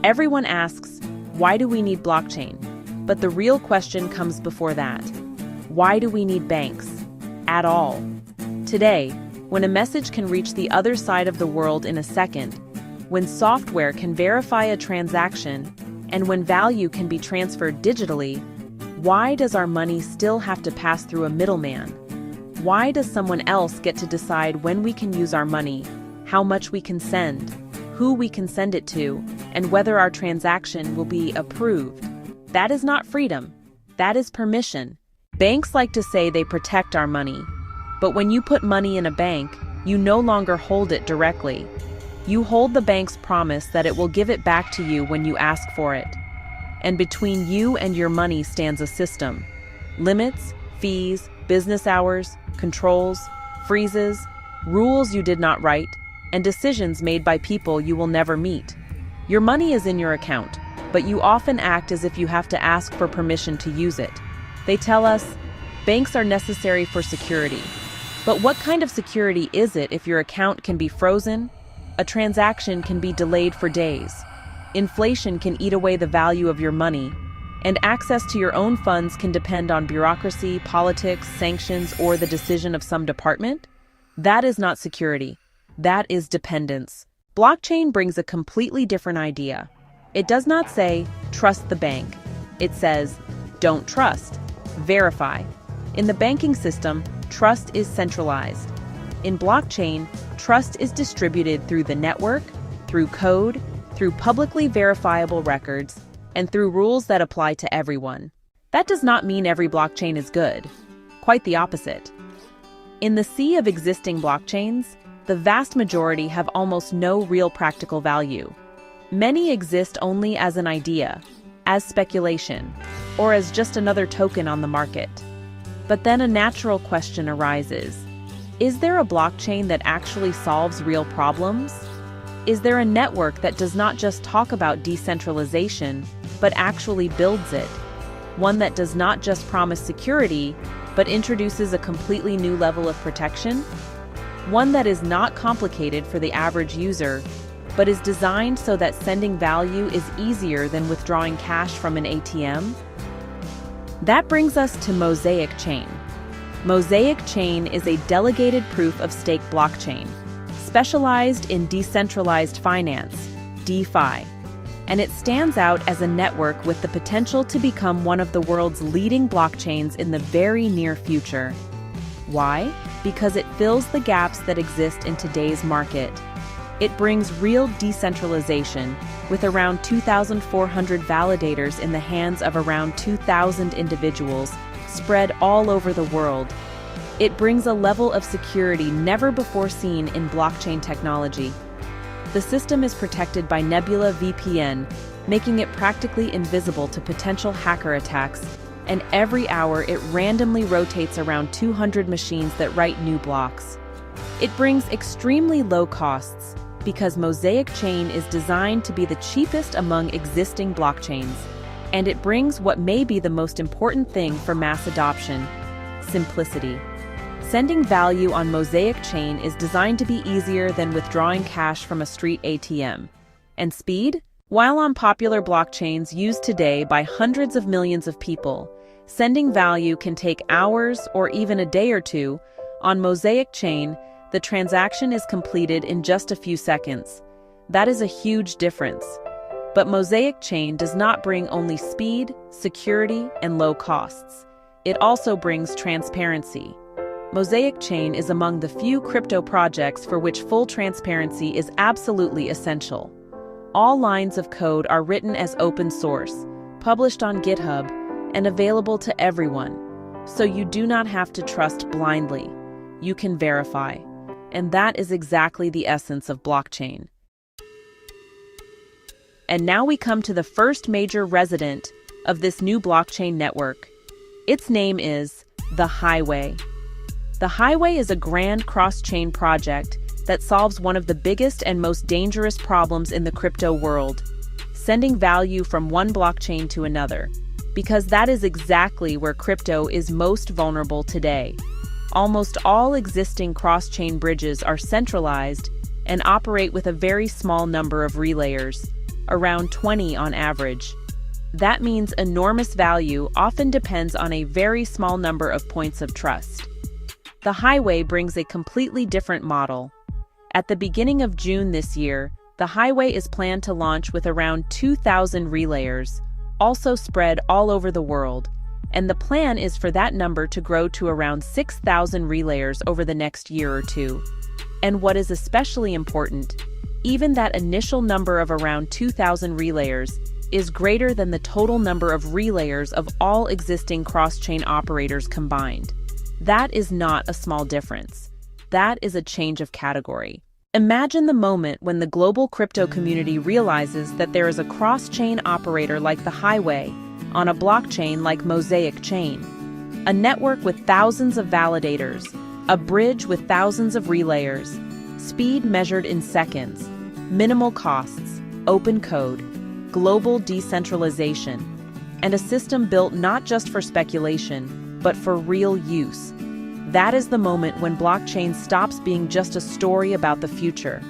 Everyone asks, why do we need blockchain? But the real question comes before that. Why do we need banks? At all? Today, when a message can reach the other side of the world in a second, when software can verify a transaction, and when value can be transferred digitally, why does our money still have to pass through a middleman? Why does someone else get to decide when we can use our money, how much we can send, who we can send it to, and whether our transaction will be approved? That is not freedom. That is permission. Banks like to say they protect our money. But when you put money in a bank, you no longer hold it directly. You hold the bank's promise that it will give it back to you when you ask for it. And between you and your money stands a system. Limits, fees, business hours, controls, freezes, rules you did not write, and decisions made by people you will never meet. Your money is in your account, but you often act as if you have to ask for permission to use it. They tell us, banks are necessary for security. But what kind of security is it if your account can be frozen? A transaction can be delayed for days. Inflation can eat away the value of your money. And access to your own funds can depend on bureaucracy, politics, sanctions, or the decision of some department? That is not security. That is dependence. Blockchain brings a completely different idea. It does not say, trust the bank. It says, don't trust, verify. In the banking system, trust is centralized. In blockchain, trust is distributed through the network, through code, through publicly verifiable records, and through rules that apply to everyone. That does not mean every blockchain is good. Quite the opposite. In the sea of existing blockchains, the vast majority have almost no real practical value. Many exist only as an idea, as speculation, or as just another token on the market. But then a natural question arises. Is there a blockchain that actually solves real problems? Is there a network that does not just talk about decentralization, but actually builds it? One that does not just promise security, but introduces a completely new level of protection? One that is not complicated for the average user, but is designed so that sending value is easier than withdrawing cash from an ATM? That brings us to Mosaic Chain. Mosaic Chain is a delegated proof-of-stake blockchain, specialized in decentralized finance, DeFi, and it stands out as a network with the potential to become one of the world's leading blockchains in the very near future. Why? Because it fills the gaps that exist in today's market. It brings real decentralization, with around 2,400 validators in the hands of around 2,000 individuals, spread all over the world. It brings a level of security never before seen in blockchain technology. The system is protected by Nebula VPN, making it practically invisible to potential hacker attacks, and every hour it randomly rotates around 200 machines that write new blocks. It brings extremely low costs, because Mosaic Chain is designed to be the cheapest among existing blockchains, and it brings what may be the most important thing for mass adoption: simplicity. Sending value on Mosaic Chain is designed to be easier than withdrawing cash from a street ATM. And speed? While on popular blockchains used today by hundreds of millions of people, sending value can take hours or even a day or two. On Mosaic Chain, the transaction is completed in just a few seconds. That is a huge difference. But Mosaic Chain does not bring only speed, security, and low costs. It also brings transparency. Mosaic Chain is among the few crypto projects for which full transparency is absolutely essential. All lines of code are written as open source, published on GitHub, and available to everyone. So you do not have to trust blindly. You can verify. And that is exactly the essence of blockchain. And now we come to the first major resident of this new blockchain network. Its name is the Highway. The Highway is a grand cross-chain project that solves one of the biggest and most dangerous problems in the crypto world: sending value from one blockchain to another, because that is exactly where crypto is most vulnerable today. Almost all existing cross-chain bridges are centralized and operate with a very small number of relayers. around 20 on average. That means enormous value often depends on a very small number of points of trust. The highway brings a completely different model. At the beginning of June this year, the highway is planned to launch with around 2,000 relayers, also spread all over the world, and the plan is for that number to grow to around 6,000 relayers over the next year or two. And what is especially important, even that initial number of around 2,000 relayers is greater than the total number of relayers of all existing cross-chain operators combined. That is not a small difference. That is a change of category. Imagine the moment when the global crypto community realizes that there is a cross-chain operator like the highway on a blockchain like Mosaic Chain, a network with thousands of validators, a bridge with thousands of relayers, speed measured in seconds, minimal costs, open code, global decentralization, and a system built not just for speculation, but for real use. That is the moment when blockchain stops being just a story about the future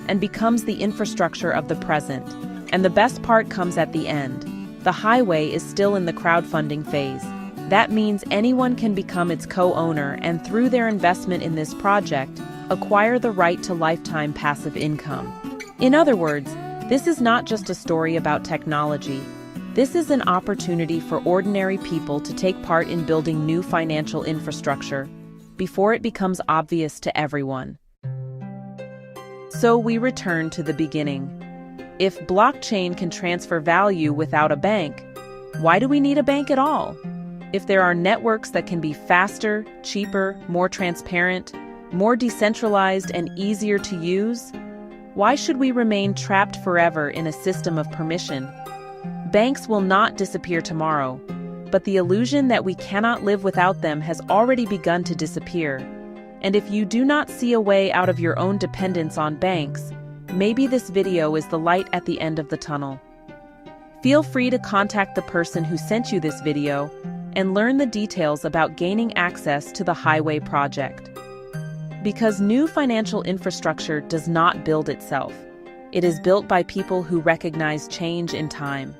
and becomes the infrastructure of the present. And the best part comes at the end. The highway is still in the crowdfunding phase. That means anyone can become its co-owner and through their investment in this project, acquire the right to lifetime passive income. In other words, this is not just a story about technology. This is an opportunity for ordinary people to take part in building new financial infrastructure before it becomes obvious to everyone. So we return to the beginning. If blockchain can transfer value without a bank, why do we need a bank at all? If there are networks that can be faster, cheaper, more transparent, more decentralized, and easier to use, why should we remain trapped forever in a system of permission? Banks will not disappear tomorrow, but the illusion that we cannot live without them has already begun to disappear. And if you do not see a way out of your own dependence on banks, maybe this video is the light at the end of the tunnel. Feel free to contact the person who sent you this video and learn the details about gaining access to the Highway project. Because new financial infrastructure does not build itself. It is built by people who recognize change in time.